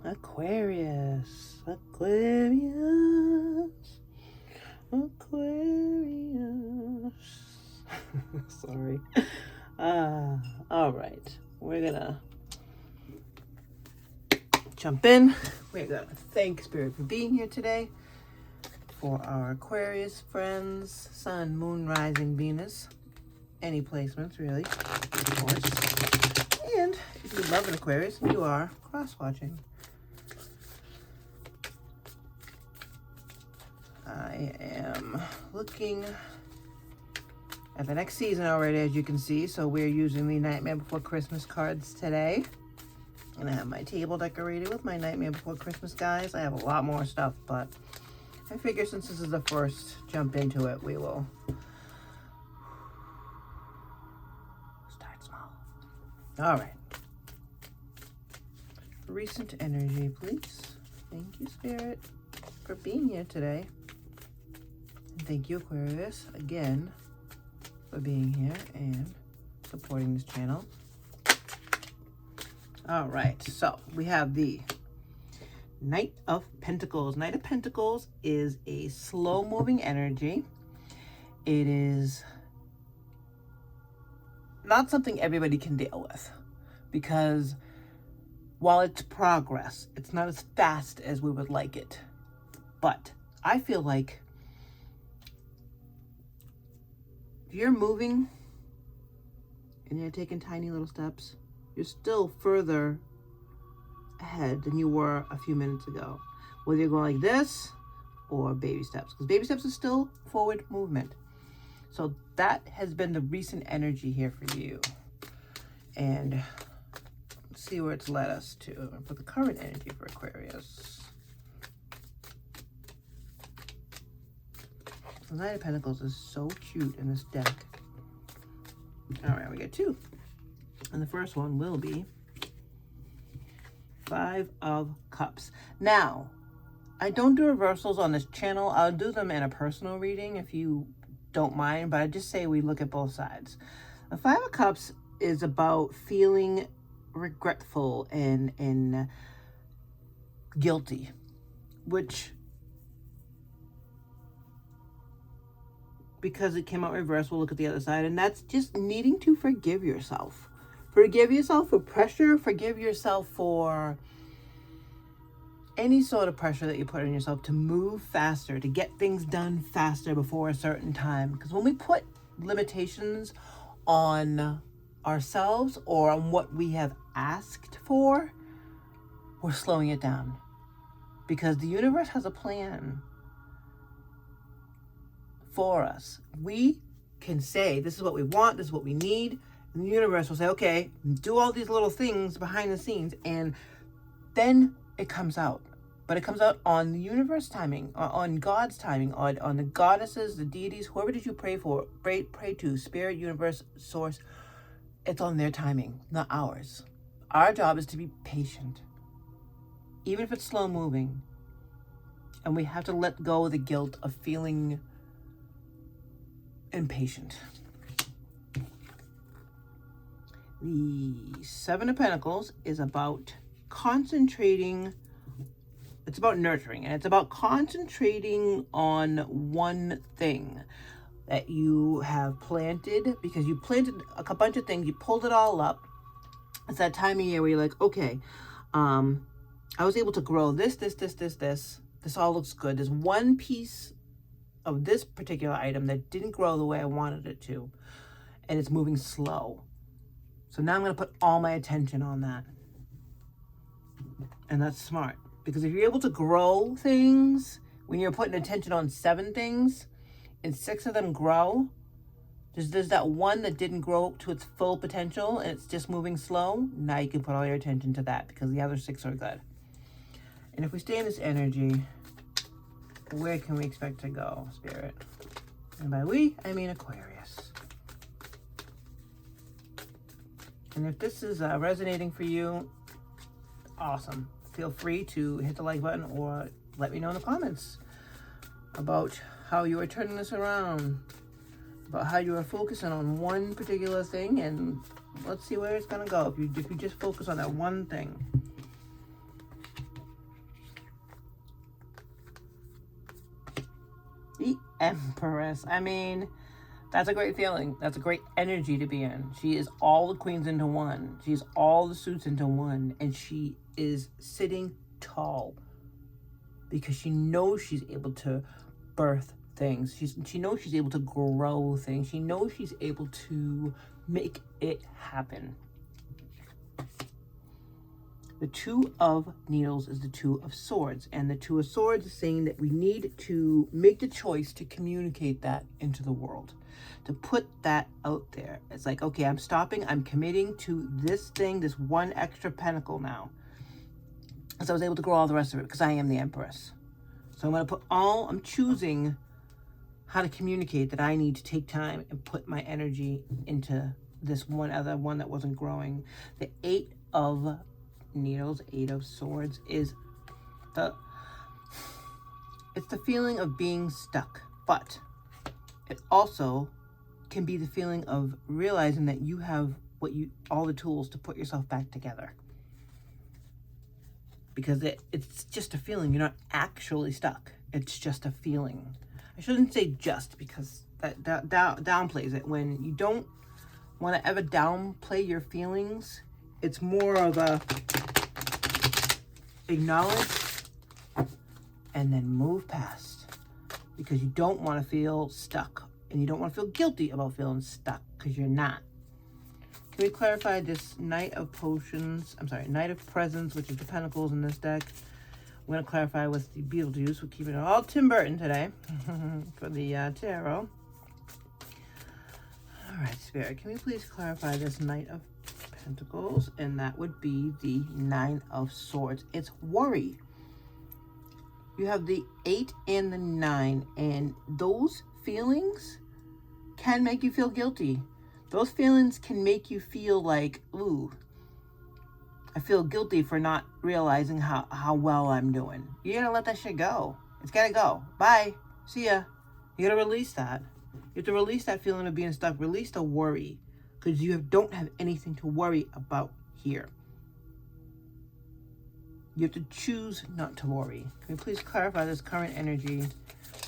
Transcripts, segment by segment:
Aquarius. Aquarius. Aquarius. Sorry. All right. We're gonna jump in. We're gonna thank Spirit for being here today. For our Aquarius friends, Sun, Moon, Rising, Venus. Any placements, really, of course. And if you love an Aquarius, you are cross-watching. I am looking at the next season already, as you can see. So we're using the Nightmare Before Christmas cards today. And I have my table decorated with my Nightmare Before Christmas guys. I have a lot more stuff, but I figure since this is the first jump into it, we will start small. All right. Recent energy, please. Thank you, Spirit, for being here today. And thank you, Aquarius, again, for being here and supporting this channel. All right, so we have the Knight of Pentacles. Knight of Pentacles is a slow-moving energy. It is not something everybody can deal with because while it's progress, it's not as fast as we would like it. But I feel like if you're moving and you're taking tiny little steps, you're still further ahead than you were a few minutes ago. Whether you're going like this or baby steps, because baby steps is still forward movement. So that has been the recent energy here for you. And let's see where it's led us to for the current energy for Aquarius. The Knight of Pentacles is so cute in this deck. All right, we got two. And the first one will be Five of Cups. Now, I don't do reversals on this channel. I'll do them in a personal reading if you don't mind, but I just say we look at both sides. The Five of Cups is about feeling regretful and guilty, which, because it came out reverse, we'll look at the other side, and that's just needing to forgive yourself. Forgive yourself for pressure. Forgive yourself for any sort of pressure that you put on yourself to move faster, to get things done faster before a certain time. Because when we put limitations on ourselves or on what we have asked for, we're slowing it down. Because the universe has a plan for us. We can say, this is what we want, this is what we need. And the universe will say, okay, do all these little things behind the scenes, and then it comes out. But it comes out on the universe timing, on God's timing, on the goddesses, the deities, whoever did you pray for, pray to, spirit, universe, source. It's on their timing, not ours. Our job is to be patient, even if it's slow moving. And we have to let go of the guilt of feeling impatient. The Seven of Pentacles is about concentrating. It's about nurturing, and it's about concentrating on one thing that you have planted, because you planted a bunch of things, you pulled it all up. It's that time of year where you're like, okay, I was able to grow this. This all looks good. There's one piece of this particular item that didn't grow the way I wanted it to, and it's moving slow. So now I'm going to put all my attention on that. And that's smart. Because if you're able to grow things, when you're putting attention on 7 things, and 6 of them grow, there's that one that didn't grow to its full potential, and it's just moving slow. Now you can put all your attention to that, because the other 6 are good. And if we stay in this energy, where can we expect to go, Spirit? And by we, I mean Aquarius. And if this is resonating for you, awesome. Feel free to hit the like button or let me know in the comments about how you are turning this around, about how you are focusing on one particular thing, and let's see where it's going to go if you just focus on that one thing. Empress. I mean, that's a great feeling. That's a great energy to be in. She is all the queens into one. She's all the suits into one. And she is sitting tall because she knows she's able to birth things. She knows she's able to grow things. She knows she's able to make it happen. The Two of Needles is the Two of Swords. And the Two of Swords is saying that we need to make the choice to communicate that into the world. To put that out there. It's like, okay, I'm stopping. I'm committing to this thing, this one extra pentacle now. So I was able to grow all the rest of it because I am the Empress. So I'm going to I'm choosing how to communicate that I need to take time and put my energy into this one other one that wasn't growing. The Eight of Needles, Eight of Swords is it's the feeling of being stuck, but it also can be the feeling of realizing that you have all the tools to put yourself back together. Because it's just a feeling. You're not actually stuck. It's just a feeling. I shouldn't say just, because that downplays it. When you don't want to ever downplay your feelings, it's more of a acknowledge and then move past, because you don't want to feel stuck, and you don't want to feel guilty about feeling stuck, because you're not. Can we clarify this Knight of Presents, which is the Pentacles in this deck? We're going to clarify with the Beetlejuice. We're keeping it all Tim Burton today for the tarot. All right, Spirit, can we please clarify this Knight of Pentacles? And that would be the Nine of Swords. It's worry. You have the 8 and the 9, and those feelings can make you feel guilty. Those feelings can make you feel like, ooh, I feel guilty for not realizing how well I'm doing. You gotta let that shit go. It's gotta go. Bye. See ya. You gotta release that. You have to release that feeling of being stuck. Release the worry, because you don't have anything to worry about here. You have to choose not to worry. Can we please clarify this current energy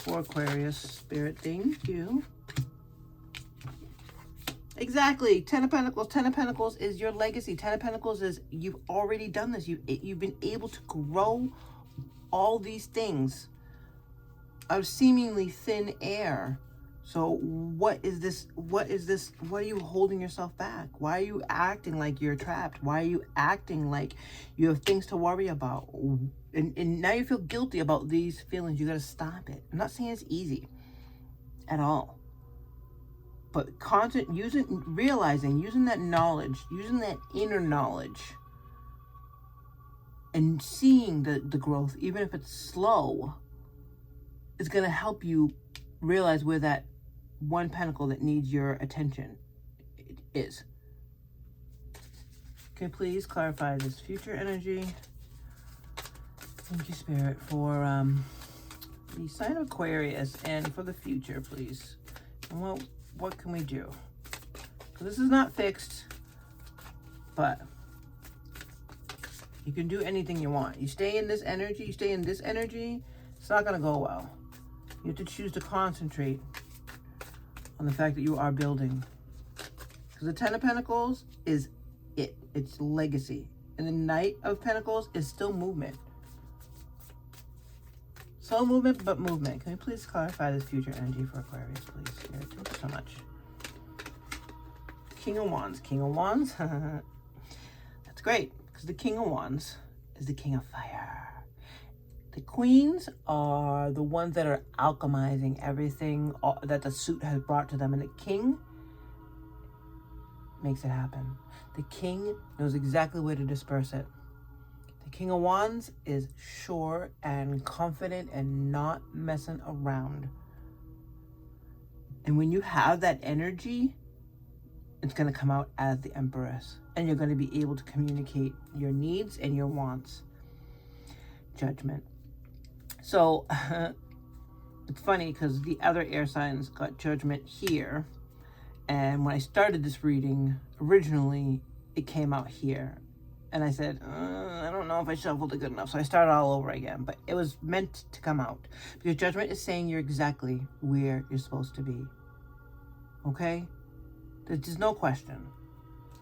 for Aquarius? Spirit, thank you. Exactly. 10 of Pentacles. 10 of Pentacles is your legacy. 10 of Pentacles is you've already done this. You've been able to grow all these things out of seemingly thin air. So what is this? What are you holding yourself back? Why are you acting like you're trapped? Why are you acting like you have things to worry about? And now you feel guilty about these feelings. You got to stop it. I'm not saying it's easy at all. But using that knowledge, using that inner knowledge, and seeing the growth, even if it's slow, is going to help you realize where that one pentacle that needs your attention is. Can you please clarify this future energy? Thank you, Spirit, for the sign of Aquarius and for the future, please. And what can we do? Because this is not fixed, but you can do anything you want. You stay in this energy, it's not going to go well. You have to choose to concentrate on the fact that you are building. Because the 10 of Pentacles is it. It's legacy. And the Knight of Pentacles is still movement. Slow movement, but movement. Can you please clarify this future energy for Aquarius, please? Spirit, thank you so much. King of Wands. King of Wands. That's great, because the King of Wands is the King of Fire. The Queens are the ones that are alchemizing everything that the suit has brought to them. And the King makes it happen. The King knows exactly where to disperse it. King of Wands is sure and confident and not messing around. And when you have that energy, it's going to come out as the Empress. And you're going to be able to communicate your needs and your wants. Judgment. So, it's funny because the other air signs got Judgment here. And when I started this reading, originally, it came out here. And I said, I don't know if I shuffled it good enough. So I started all over again. But it was meant to come out. Because Judgment is saying you're exactly where you're supposed to be. Okay? There's no question.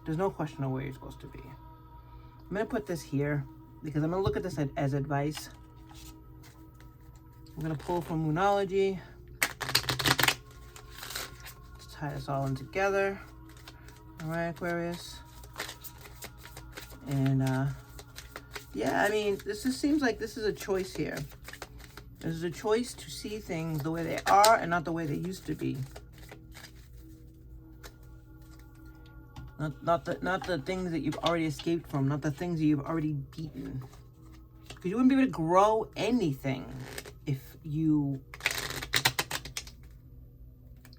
There's no question of where you're supposed to be. I'm going to put this here. Because I'm going to look at this as advice. I'm going to pull from Moonology. Let's tie this all in together. All right, Aquarius. And, yeah, I mean, this just seems like this is a choice here. This is a choice to see things the way they are and not the way they used to be. Not the things that you've already escaped from, not the things that you've already beaten. Because you wouldn't be able to grow anything if you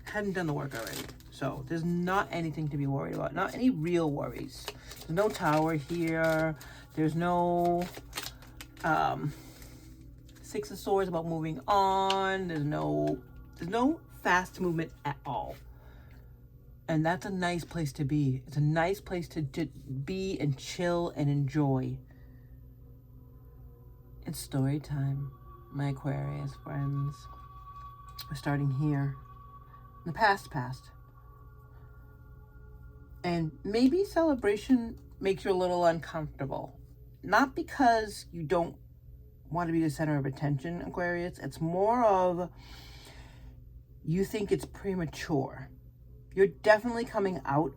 hadn't done the work already. So there's not anything to be worried about. Not any real worries. There's no Tower here. There's no Six of Swords about moving on. There's no fast movement at all. And that's a nice place to be. It's a nice place to be and chill and enjoy. It's story time, my Aquarius friends. We're starting here. In the past. And maybe celebration makes you a little uncomfortable. Not because you don't want to be the center of attention, Aquarius. It's more of you think it's premature. You're definitely coming out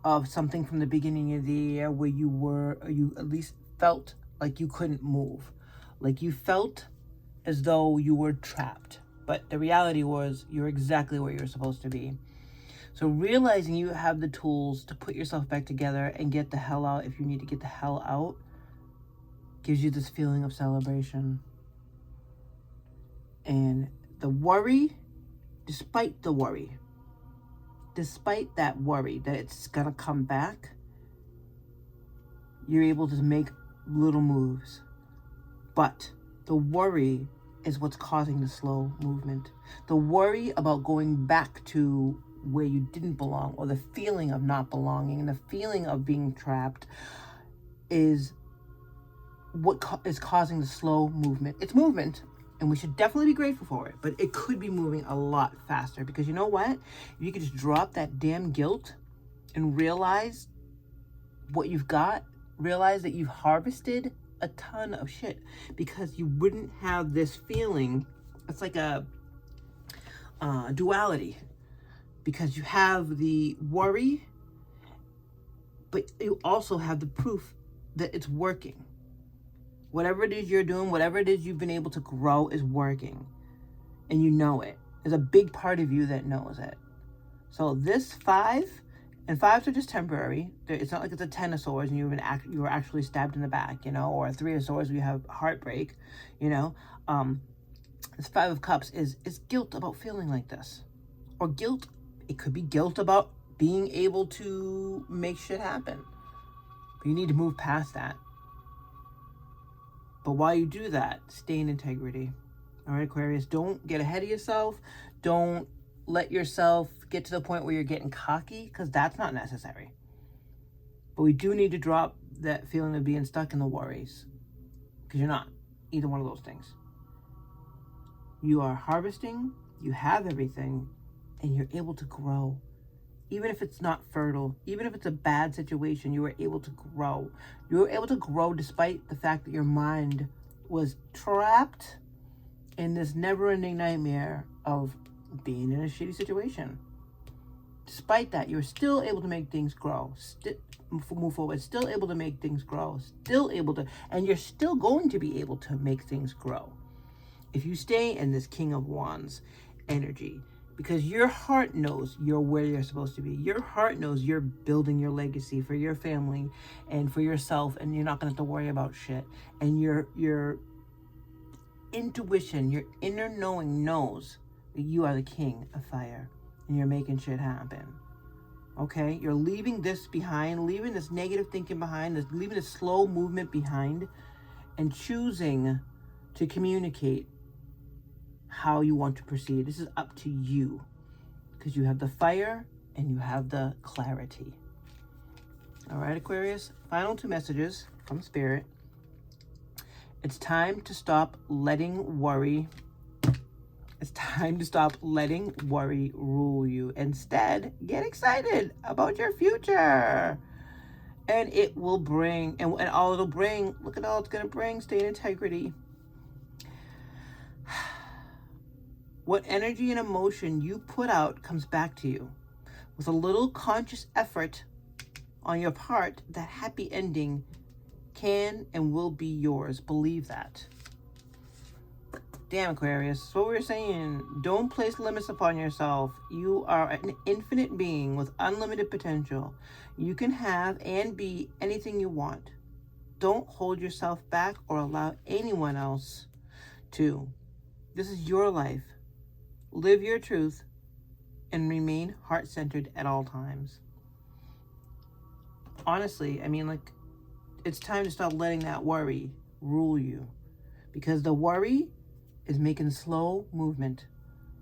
of something from the beginning of the year where you at least felt like you couldn't move. Like you felt as though you were trapped. But the reality was you're exactly where you're supposed to be. So realizing you have the tools to put yourself back together and get the hell out if you need to get the hell out gives you this feeling of celebration. And the worry, despite that worry that it's gonna come back, you're able to make little moves. But the worry is what's causing the slow movement. The worry about going back to where you didn't belong, or the feeling of not belonging, and the feeling of being trapped is what is causing the slow movement. It's movement, and we should definitely be grateful for it, but it could be moving a lot faster, because you know what? If you could just drop that damn guilt and realize what you've got, realize that you've harvested a ton of shit, because you wouldn't have this feeling. It's like a duality, because you have the worry, but you also have the proof that it's working. Whatever it is you're doing, whatever it is you've been able to grow is working, and you know it. There's a big part of you that knows it. So this 5, and 5s are just temporary. It's not like it's a 10 of Swords and you were actually stabbed in the back, you know, or a 3 of Swords where you have heartbreak, you know. This 5 of Cups is guilt about feeling like this, or guilt. It could be guilt about being able to make shit happen, but you need to move past that. But while you do that, stay in integrity. All right, Aquarius, don't get ahead of yourself. Don't let yourself get to the point where you're getting cocky, because that's not necessary. But we do need to drop that feeling of being stuck in the worries, because you're not either one of those things. You are harvesting, you have everything, and you're able to grow. Even if it's not fertile, even if it's a bad situation, you were able to grow. You were able to grow despite the fact that your mind was trapped in this never-ending nightmare of being in a shitty situation. Despite that, you're still able to make things grow, move forward, still able to make things grow, and you're still going to be able to make things grow if you stay in this King of Wands energy. Because your heart knows you're where you're supposed to be. Your heart knows you're building your legacy for your family and for yourself, and you're not going to have to worry about shit. And your intuition, your inner knowing knows that you are the king of fire and you're making shit happen. Okay? You're leaving this behind, leaving this negative thinking behind, leaving this slow movement behind, and choosing to communicate how you want to proceed. This is up to you, because you have the fire and you have the clarity. All right, Aquarius, final 2 messages from Spirit. It's time to stop letting worry. It's time to stop letting worry rule you. Instead, get excited about your future. And it will bring, and all it'll bring, look at all it's going to bring, stay in integrity. What energy and emotion you put out comes back to you. With a little conscious effort on your part, that happy ending can and will be yours. Believe that. Damn, Aquarius. That's what we were saying. Don't place limits upon yourself. You are an infinite being with unlimited potential. You can have and be anything you want. Don't hold yourself back or allow anyone else to. This is your life. Live your truth and remain heart-centered at all times. Honestly, I mean, like, it's time to stop letting that worry rule you. Because the worry is making slow movement.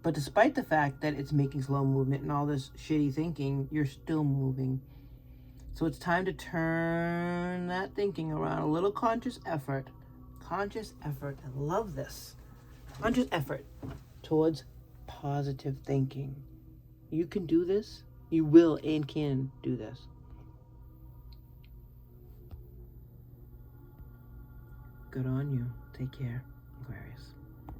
But despite the fact that it's making slow movement and all this shitty thinking, you're still moving. So it's time to turn that thinking around. A little conscious effort. Conscious effort. I love this. Conscious effort towards positive thinking. You can do this. You will and can do this. Good on you. Take care, Aquarius.